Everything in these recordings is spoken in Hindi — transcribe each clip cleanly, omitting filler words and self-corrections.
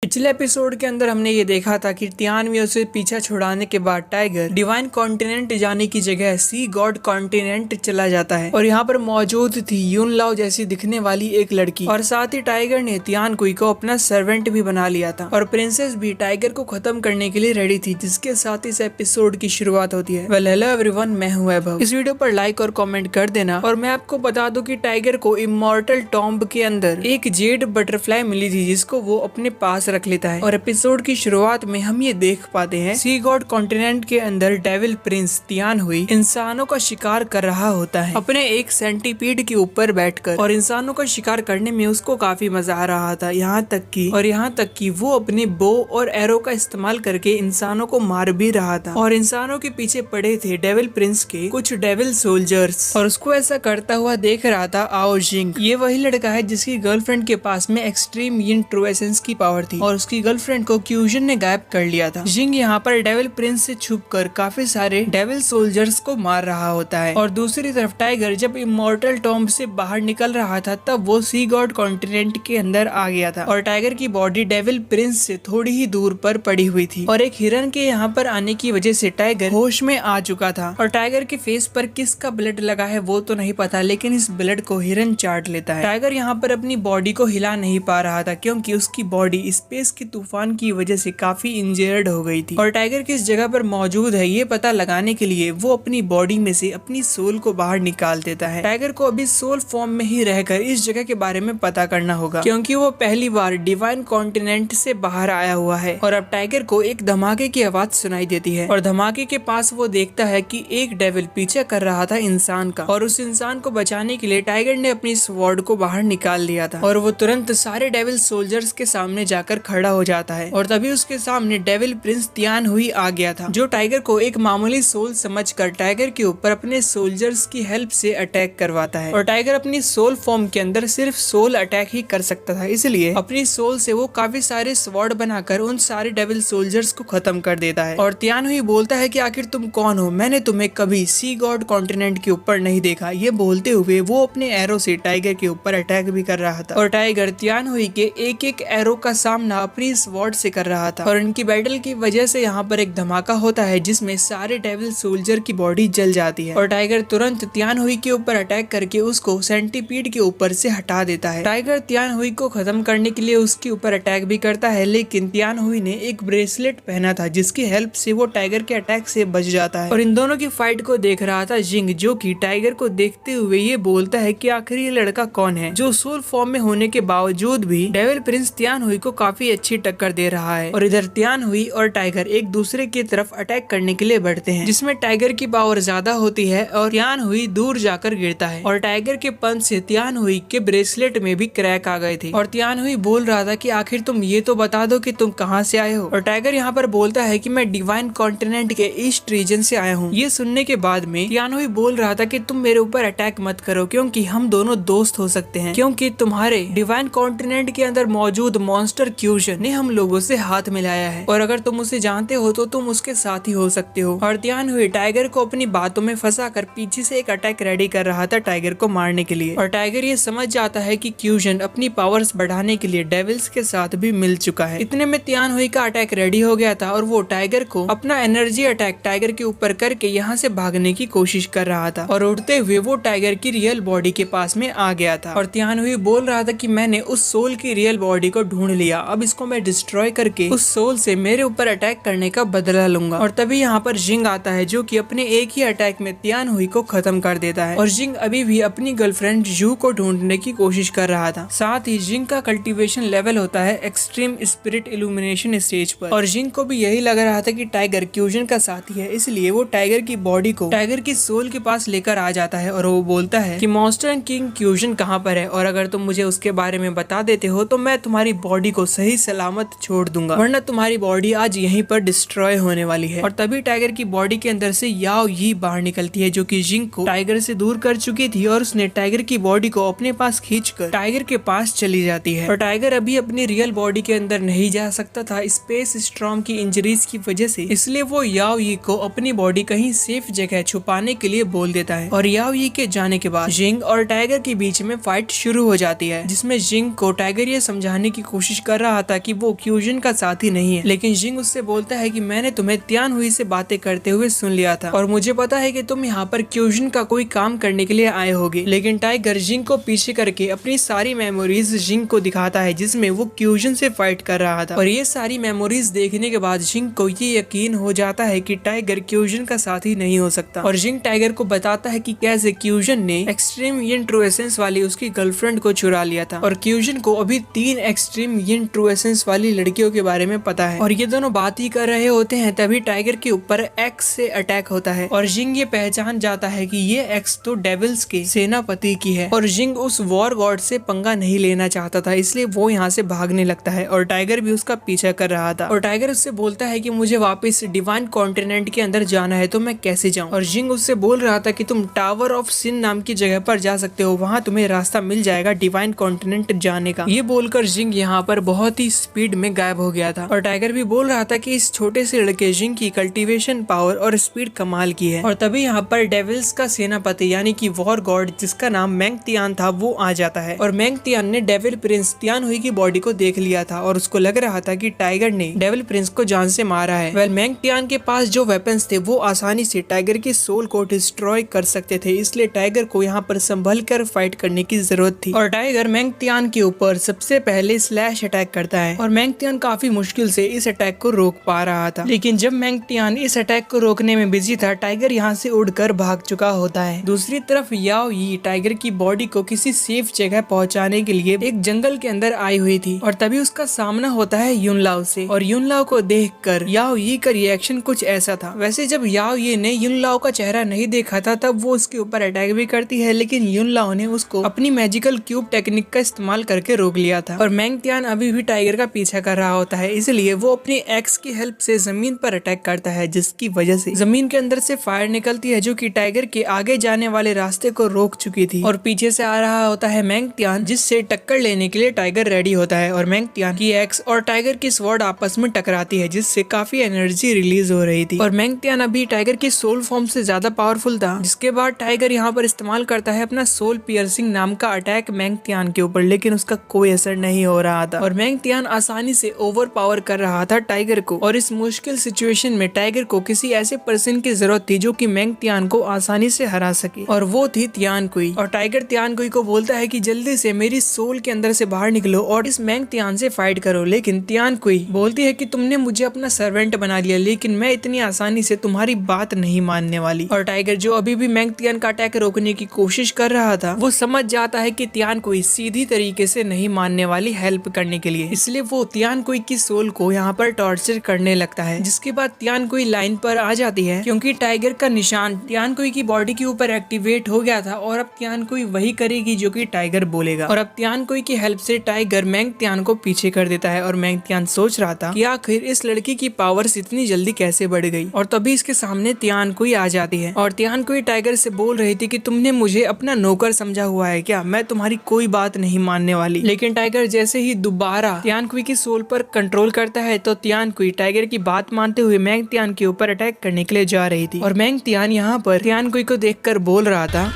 पिछले एपिसोड के अंदर हमने ये देखा था कि तियानवे से पीछा छुड़ाने के बाद टाइगर डिवाइन कॉन्टिनेंट जाने की जगह सी गॉड कॉन्टिनेंट चला जाता है और यहाँ पर मौजूद थी यून लाओ जैसी दिखने वाली एक लड़की और साथ ही टाइगर ने तियान कुई को अपना सर्वेंट भी बना लिया था और प्रिंसेस भी टाइगर को खत्म करने के लिए रेडी थी, जिसके साथ इस एपिसोड की शुरुआत होती है। वेल हेलो एवरीवन, मैं हूँ वैभव। इस वीडियो पर लाइक और कॉमेंट कर देना। और मैं आपको बता दूं कि टाइगर को इमॉर्टल टॉम्ब के अंदर एक जेड बटरफ्लाई मिली थी जिसको वो अपने पास रख लेता है और एपिसोड की शुरुआत में हम ये देख पाते हैं सी गॉड कॉन्टिनेंट के अंदर डेविल प्रिंस तियान हुई इंसानों का शिकार कर रहा होता है अपने एक सेंटीपीड के ऊपर बैठकर और इंसानों का शिकार करने में उसको काफी मजा आ रहा था। यहाँ तक कि वो अपने बो और एरो का इस्तेमाल करके इंसानों को मार भी रहा था और इंसानों के पीछे पड़े थे डेविल प्रिंस के कुछ डेविल सोल्जर्स और उसको ऐसा करता हुआ देख रहा था आओ जिंग। ये वही लड़का है जिसकी गर्लफ्रेंड के पास में एक्सट्रीम यिन ट्रू एसेंस की पावर थी और उसकी गर्लफ्रेंड को क्यूजन ने गायब कर लिया था। जिंग यहाँ पर डेविल प्रिंस से छुपकर काफी सारे डेविल सोल्जर्स को मार रहा होता है और दूसरी तरफ टाइगर जब इमॉर्टल टॉम्ब से बाहर निकल रहा था तब वो सी गॉड कॉन्टिनेंट के अंदर आ गया था और टाइगर की बॉडी डेविल प्रिंस से थोड़ी ही दूर पर पड़ी हुई थी और एक हिरन के यहाँ पर आने की वजह से टाइगर होश में आ चुका था और टाइगर के फेस पर किसका ब्लड लगा है वो तो नहीं पता, लेकिन इस ब्लड को हिरन चाट लेता है। टाइगर यहाँ पर अपनी बॉडी को हिला नहीं पा रहा था क्योंकि उसकी बॉडी स्पेस के तूफान की वजह से काफी इंजर्ड हो गई थी और टाइगर किस जगह पर मौजूद है ये पता लगाने के लिए वो अपनी बॉडी में से अपनी सोल को बाहर निकाल देता है। टाइगर को अभी सोल फॉर्म में ही रहकर इस जगह के बारे में पता करना होगा क्योंकि वो पहली बार डिवाइन कॉन्टिनेंट से बाहर आया हुआ है और अब टाइगर को एक धमाके की आवाज सुनाई देती है और धमाके के पास वो देखता है कि एक डेविल पीछा कर रहा था इंसान का और उस इंसान को बचाने के लिए टाइगर ने अपनी स्वॉर्ड को बाहर निकाल लिया था और वो तुरंत सारे डेविल सोल्जर्स के सामने जाकर खड़ा हो जाता है और तभी उसके सामने डेविल प्रिंस तियान हुई आ गया था जो टाइगर को एक मामूली सोल समझकर टाइगर के ऊपर अपने सोल्जर्स की हेल्प से अटैक करवाता है और टाइगर अपनी सोल फॉर्म के अंदर सिर्फ सोल अटैक ही कर सकता था, इसलिए अपनी सोल से वो काफी सारे स्वॉर्ड बनाकर उन सारे डेविल सोल्जर्स को खत्म कर देता है और तियान हुई बोलता है कि आखिर तुम कौन हो, मैंने तुम्हें कभी सी गॉड कॉन्टिनेंट के ऊपर नहीं देखा। ये बोलते हुए वो अपने एरो से टाइगर के ऊपर अटैक भी कर रहा था और टाइगर तियान हुई के एक एक एरो का सामना अपनी स्वॉर्ड से कर रहा था और इनकी बैटल की वजह से यहाँ पर एक धमाका होता है जिसमें सारे डेविल सोल्जर की बॉडी जल जाती है और टाइगर तुरंत तियान हुई के ऊपर अटैक करके उसको सेंटीपीड के ऊपर से हटा देता है। टाइगर तियान हुई को खत्म करने के लिए उसके ऊपर अटैक भी करता है, लेकिन तियान हुई ने एक ब्रेसलेट पहना था जिसकी हेल्प से वो टाइगर के अटैक से बच जाता है और इन दोनों की फाइट को देख रहा था जिंग, जो कि टाइगर को देखते हुए ये बोलता है कि आखिर ये लड़का कौन है जो सोल फॉर्म में होने के बावजूद भी डेविल प्रिंस तियान हुई को काफी अच्छी टक्कर दे रहा है। और इधर तियान हुई और टाइगर एक दूसरे की तरफ अटैक करने के लिए बढ़ते हैं जिसमें टाइगर की पावर ज्यादा होती है और तियान हुई दूर जाकर गिरता है और टाइगर के पंच से तियान हुई के ब्रेसलेट में भी क्रैक आ गए थे और तियान हुई बोल रहा था कि आखिर तुम ये तो बता दो कि तुम कहां से आए हो और टाइगर यहाँ पर बोलता है कि मैं डिवाइन कॉन्टिनेंट के ईस्ट रीजन से आया हूँ। ये सुनने के बाद में तियान हुई बोल रहा था कि तुम मेरे ऊपर अटैक मत करो क्योंकि हम दोनों दोस्त हो सकते हैं, क्योंकि तुम्हारे डिवाइन कॉन्टिनेंट के अंदर मौजूद मॉन्स्टर क्यूजन ने हम लोगों से हाथ मिलाया है और अगर तुम उसे जानते हो तो तुम उसके साथ ही हो सकते हो। और तियान हुई टाइगर को अपनी बातों में फंसा कर पीछे से एक अटैक रेडी कर रहा था टाइगर को मारने के लिए और टाइगर ये समझ जाता है कि क्यूजन अपनी पावर्स बढ़ाने के लिए डेविल्स के साथ भी मिल चुका है। इतने में तियान हुई का अटैक रेडी हो गया था और वो टाइगर को अपना एनर्जी अटैक टाइगर के ऊपर करके यहाँ से भागने की कोशिश कर रहा था और उड़ते हुए वो टाइगर की रियल बॉडी के पास में आ गया था और तियान हुई बोल रहा था कि मैंने उस सोल की रियल बॉडी को ढूंढ लिया, अब इसको मैं डिस्ट्रॉय करके उस सोल से मेरे ऊपर अटैक करने का बदला लूंगा। और तभी यहाँ पर जिंग आता है जो कि अपने एक ही अटैक में तियान हुई को खत्म कर देता है और जिंग अभी भी अपनी गर्लफ्रेंड यू को ढूंढने की कोशिश कर रहा था। साथ ही जिंग का कल्टीवेशन लेवल होता है एक्सट्रीम स्पिरिट इल्यूमिनेशन स्टेज पर और जिंग को भी यही लग रहा था कि टाइगर क्यूजन का साथी है, इसलिए वो टाइगर की बॉडी को टाइगर की सोल के पास लेकर आ जाता है और वो बोलता है कि मॉन्स्टर किंग क्यूजन कहाँ पर है और अगर तुम मुझे उसके बारे में बता देते हो तो मैं तुम्हारी बॉडी को सही सलामत छोड़ दूंगा, वरना तुम्हारी बॉडी आज यहीं पर डिस्ट्रॉय होने वाली है। और तभी टाइगर की बॉडी के अंदर से याओ यी बाहर निकलती है जो कि जिंग को टाइगर से दूर कर चुकी थी और उसने टाइगर की बॉडी को अपने पास खींचकर टाइगर के पास चली जाती है और टाइगर अभी अपनी रियल बॉडी के अंदर नहीं जा सकता था स्पेस स्टॉर्म की इंजरीज की वजह से, इसलिए वो याओ यी को अपनी बॉडी कहीं सेफ जगह छुपाने के लिए बोल देता है और याओ यी के जाने के बाद जिंग और टाइगर के बीच में फाइट शुरू हो जाती है जिसमें जिंग को टाइगर ये समझाने की कोशिश कर रहा था कि वो क्यूजन का साथी नहीं है, लेकिन जिंग उससे बोलता है कि मैंने तुम्हें तियान हुई से बातें करते हुए सुन लिया था और मुझे पता है कि तुम यहाँ पर क्यूजन का कोई काम करने के लिए आए होगे। लेकिन टाइगर जिंग को पीछे करके अपनी सारी मेमोरीज जिंग को दिखाता है जिसमें वो क्यूजन से फाइट कर रहा था। और ये सारी मेमोरीज देखने के बाद जिंग को ये यकीन हो जाता है कि टाइगर क्यूजन का साथी नहीं हो सकता। और जिंग टाइगर को बताता है कि कैसे क्यूजन ने एक्सट्रीम यिन ट्रू एसेंस वाली उसकी गर्लफ्रेंड को चुरा लिया था और क्यूजन को अभी 3 एक्सट्रीम यिन ट्रू एसेंस वाली लड़कियों के बारे में पता है। और ये दोनों बात ही कर रहे होते हैं तभी टाइगर के ऊपर एक्स से अटैक होता है और जिंग ये पहचान जाता है कि ये एक्स तो डेविल्स के सेनापति की है और जिंग उस वॉर गॉड से पंगा नहीं लेना चाहता था, इसलिए वो यहाँ से भागने लगता है और टाइगर भी उसका पीछा कर रहा था। और टाइगर उससे बोलता है कि मुझे वापस डिवाइन कॉन्टिनेंट के अंदर जाना है तो मैं कैसे जाऊँ। और जिंग उससे बोल रहा था कि तुम टावर ऑफ सिन नाम की जगह पर जा सकते हो, वहाँ तुम्हें रास्ता मिल जाएगा डिवाइन कॉन्टिनेंट जाने का। ये बोलकर जिंग यहाँ पर बहुत ही स्पीड में गायब हो गया था और टाइगर भी बोल रहा था कि इस छोटे से लड़के जिंग की कल्टीवेशन पावर और स्पीड कमाल की है। और तभी यहाँ पर डेविल्स का सेनापति यानी कि वॉर गॉड जिसका नाम मैंग तियान था वो आ जाता है और मैंग तियान ने डेविल प्रिंस तियान हुई की बॉडी को देख लिया था और उसको लग रहा था कि टाइगर ने डेविल प्रिंस को जान से मारा है। वेल मैंग तियान के पास जो वेपन्स थे वो आसानी से टाइगर की सोल को डिस्ट्रॉय कर सकते थे, इसलिए टाइगर को यहाँ पर संभल कर फाइट करने की जरूरत थी। और टाइगर मैंग तियान के ऊपर सबसे पहले स्लैश अटैक करता है और मैंग तियान काफी मुश्किल से इस अटैक को रोक पा रहा था। लेकिन जब मैंग तियान इस अटैक को रोकने में बिजी था टाइगर यहाँ से उड़कर भाग चुका होता है। दूसरी तरफ याओ यी टाइगर की बॉडी को किसी सेफ जगह पहुंचाने के लिए एक जंगल के अंदर आई हुई थी और तभी उसका सामना होता है युनलाओ से और युनलाओ को देखकर याओ यी का रिएक्शन कुछ ऐसा था। वैसे जब याओ यी ने युनलाओ का चेहरा नहीं देखा था तब वो उसके ऊपर अटैक भी करती है, लेकिन युनलाओ ने उसको अपनी मैजिकल क्यूब टेक्निक का इस्तेमाल करके रोक लिया था। और मैंग तियान अभी भी टाइगर का पीछा कर रहा होता है, इसलिए वो अपनी एक्स की हेल्प से जमीन पर अटैक करता है जिसकी वजह से जमीन के अंदर से फायर निकलती है जो कि टाइगर के आगे जाने वाले रास्ते को रोक चुकी थी। और पीछे से आ रहा होता है मैंग तियान जिससे टक्कर लेने के लिए टाइगर रेडी होता है और मैंग तियान की एक्स और टाइगर की स्वॉर्ड आपस में टकराती है जिससे काफी एनर्जी रिलीज हो रही थी। और मैंग तियान अभी टाइगर की सोल फॉर्म से ज्यादा पावरफुल था, जिसके बाद टाइगर यहाँ पर इस्तेमाल करता है अपना सोल पियर्सिंग नाम का अटैक मैंग तियान के ऊपर, लेकिन उसका कोई असर नहीं हो रहा था और मैंग तियान आसानी से ओवर पावर कर रहा था टाइगर को। और इस मुश्किल सिचुएशन में टाइगर को किसी ऐसे पर्सन की जरूरत थी जो कि मैंग तियान को आसानी से हरा सके और वो थी तियान कुई। और टाइगर तियान कुई को बोलता है कि जल्दी से मेरी सोल के अंदर से बाहर निकलो और इस मैंग तियान से फाइट करो, लेकिन तियान कुई बोलती है कि तुमने मुझे अपना सर्वेंट बना लिया लेकिन मैं इतनी आसानी से तुम्हारी बात नहीं मानने वाली। और टाइगर जो अभी भी मैंग तियान का अटैक रोकने की कोशिश कर रहा था वो समझ जाता है कि तियान कुई सीधी तरीके से नहीं मानने वाली हेल्प करने के लिए, इसलिए वो तियान कुई की सोल को यहाँ पर टॉर्चर करने लगता है। जिसके बाद तियान कुई लाइन पर आ जाती है क्योंकि टाइगर का निशान तियान कुई की बॉडी के ऊपर एक्टिवेट हो गया था और अब तियान कुई वही करेगी जो कि टाइगर बोलेगा। और अब तियान कुई की हेल्प से टाइगर मैंग तियान को पीछे कर देता है और मैंग तियान सोच रहा था कि आखिर इस लड़की की पावर्स इतनी जल्दी कैसे बढ़ गई। और तभी इसके सामने तियान कुई आ जाती है और तियान कुई टाइगर से बोल रही थी कि तुमने मुझे अपना नौकर समझा हुआ है क्या, मैं तुम्हारी कोई बात नहीं मानने वाली। लेकिन टाइगर जैसे ही दोबारा तियान कुई की सोल पर कंट्रोल करता है तो तियान कुई टाइगर की बात मानते हुए मैंग तियान के ऊपर अटैक करने के लिए जा रही थी। और मैंग तियान यहाँ पर तियान कुई को देखकर बोल रहा था,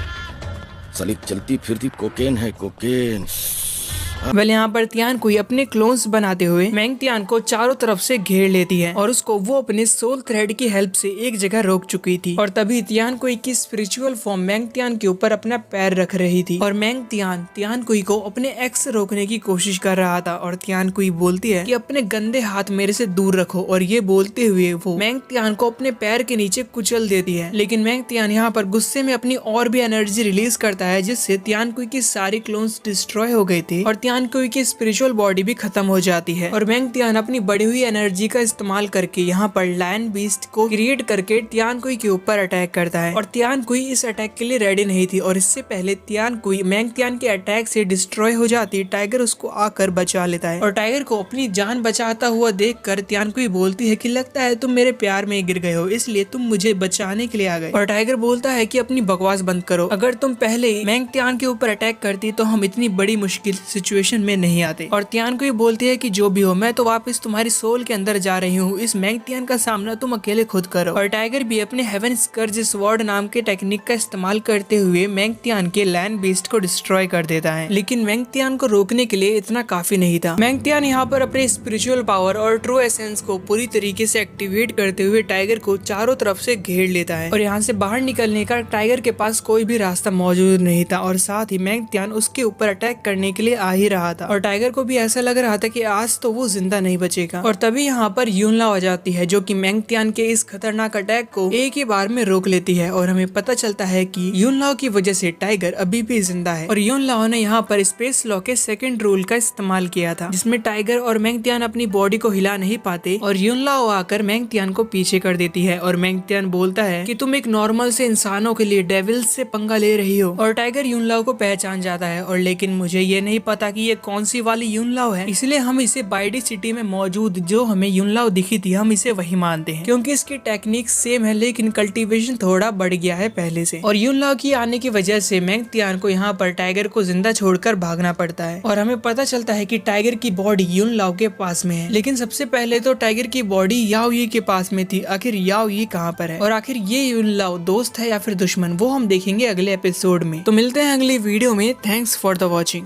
साली चलती फिरती कोकेन है कोकेन। वेल यहाँ पर तियान कुई अपने क्लोन्स बनाते हुए मैंग तियान को चारों तरफ से घेर लेती है और उसको वो अपने सोल थ्रेड की हेल्प से एक जगह रोक चुकी थी। और तभी तियान कुई की स्पिरिचुअल फॉर्म मैंग तियान के ऊपर अपना पैर रख रही थी और मैंग तियान कुई को अपने एक्स रोकने की कोशिश कर रहा था। और तियान कुई बोलती है कि अपने गंदे हाथ मेरे से दूर रखो और ये बोलते हुए वो मैंग तियान को अपने पैर के नीचे कुचल देती है। लेकिन मैंग तियान यहाँ पर गुस्से में अपनी और भी एनर्जी रिलीज करता है जिससे तियान कुई की सारी क्लोन्स डिस्ट्रॉय हो गए थे और तियान कुई की स्पिरिचुअल बॉडी भी खत्म हो जाती है। और मैंग तियान अपनी बढ़ी हुई एनर्जी का इस्तेमाल करके यहाँ पर लायन बीस्ट को क्रिएट करके तियान कुई के ऊपर अटैक करता है। और तियान कुई इस अटैक के लिए रेडी नहीं थी और इससे पहले तियान कुई मैंग तियान के अटैक से डिस्ट्रॉय हो जाती, टाइगर उसको आकर बचा लेता है। और टाइगर को अपनी जान बचाता हुआ देखकर तियान कुई बोलती है कि लगता है तुम मेरे प्यार में गिर गए हो, इसलिए तुम मुझे बचाने के लिए आ गए। और टाइगर बोलता है कि अपनी बकवास बंद करो, अगर तुम पहले मैंग तियान के ऊपर अटैक करती तो हम इतनी बड़ी मुश्किल सिचुएशन सिचुएशन में नहीं आते और तियान को ये बोलती है कि जो भी हो मैं तो वापस तुम्हारी सोल के अंदर जा रही हूँ, इस मैंग तियान का सामना तुम अकेले खुद करो। और टाइगर भी अपने हेवन स्कर्ज स्वॉर्ड नाम के टेक्निक का इस्तेमाल करते हुए मैंग तियान के लैंड बीस्ट को डिस्ट्रॉय कर देता है, लेकिन मैंग तियान को रोकने के लिए इतना काफी नहीं था। मैंग तियान यहाँ पर अपने स्पिरिचुअल पावर और ट्रू एसेंस को पूरी तरीके से एक्टिवेट करते हुए टाइगर को चारों तरफ से घेर लेता है और यहाँ से बाहर निकलने का टाइगर के पास कोई भी रास्ता मौजूद नहीं था और साथ ही मैंग तियान उसके ऊपर अटैक करने के लिए आ ही रहा था और टाइगर को भी ऐसा लग रहा था कि आज तो वो जिंदा नहीं बचेगा। और तभी यहाँ पर यूनलाओ आ जाती है जो कि मैंग तियान के इस खतरनाक अटैक को एक ही बार में रोक लेती है और हमें पता चलता है कि यूनलाओ की वजह से टाइगर अभी भी जिंदा है। और यूनलाओ ने यहाँ पर स्पेस लॉ के सेकंड रूल का इस्तेमाल किया था जिसमें टाइगर और मैंग तियान अपनी बॉडी को हिला नहीं पाते और यूनलाओ आकर मैंग तियान को पीछे कर देती है और मैंग तियान बोलता है कि तुम एक नॉर्मल से इंसानों के लिए डेविल्स से पंगा ले रही हो। और टाइगर यूनलाओ को पहचान जाता है और लेकिन मुझे ये नहीं पता कि ये कौन सी वाली यूनलाओ है, इसलिए हम इसे बाइडी सिटी में मौजूद जो हमें यूनलाओ दिखी थी हम इसे वही मानते हैं क्योंकि इसकी टेक्निक सेम है लेकिन कल्टीवेशन थोड़ा बढ़ गया है पहले से। और यूनलाओ की आने की वजह से मैंग तियान को यहाँ पर टाइगर को जिंदा छोड़कर भागना पड़ता है और हमें पता चलता है कि टाइगर की बॉडी यूनलाओ के पास में है, लेकिन सबसे पहले तो टाइगर की बॉडी याओ यी के पास में थी। आखिर याओ यी कहाँ पर है और आखिर ये यूनलाओ दोस्त है या फिर दुश्मन, वो हम देखेंगे अगले एपिसोड में। तो मिलते हैं अगली वीडियो में। Thanks for the watching.